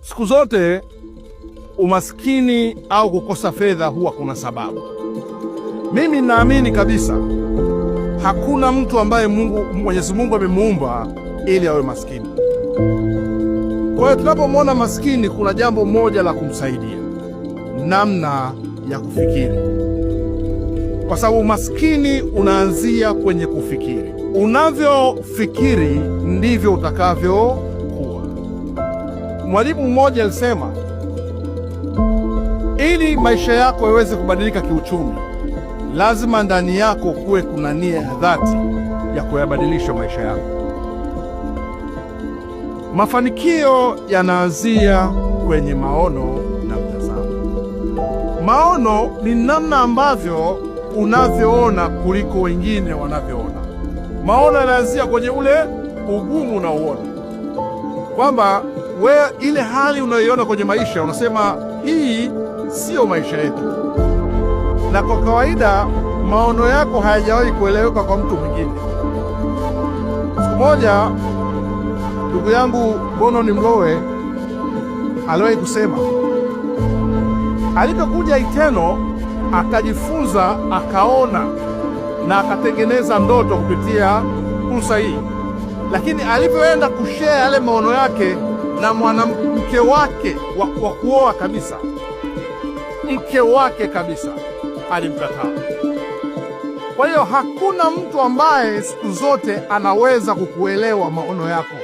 Siku zote umaskini au kukosa fedha huwa kuna sababu. Mimi naamini kabisa hakuna mtu ambaye Mwenyezi Mungu amemuumba ili awe maskini. Kwa hiyo tunapomwona maskini, kuna jambo moja la kumsaidia, namna ya kufikiri, kwa sababu maskini unaanzia kwenye kufikiri. Unavyofikiri ndivyo utakavyokuwa. Mwalimu mmoja alisema, ili maisha yako yaweze kubadilika kiuchumi, lazima ndani yako kuwe kuna nia ya dhati ya kuyabadilisha maisha yako. Mafanikio yanaanzia kwenye maono na mtazamo. Maono ni namna ambavyo unavyoona kuliko wengine wanavyoona. Maono yanaanzia kwenye ule ugumu unaoona, kwamba wewe ile hali unayoiona kwenye maisha unasema hii sio maisha yetu. Na kwa kawaida maono yako hayajawahi kueleweka kwa mtu mwingine. Siku moja ndugu yangu Bono ni Mlowe aliwahi kusema, alipokuja Iteno akajifunza, akaona na akatengeneza ndoto kupitia fursa hii, lakini alipoenda kushare yale maono yake na mwanamke wake wa kuoa kabisa, mke wake kabisa, alimkataa. Kwa hiyo hakuna mtu ambaye siku zote anaweza kukuelewa maono yako.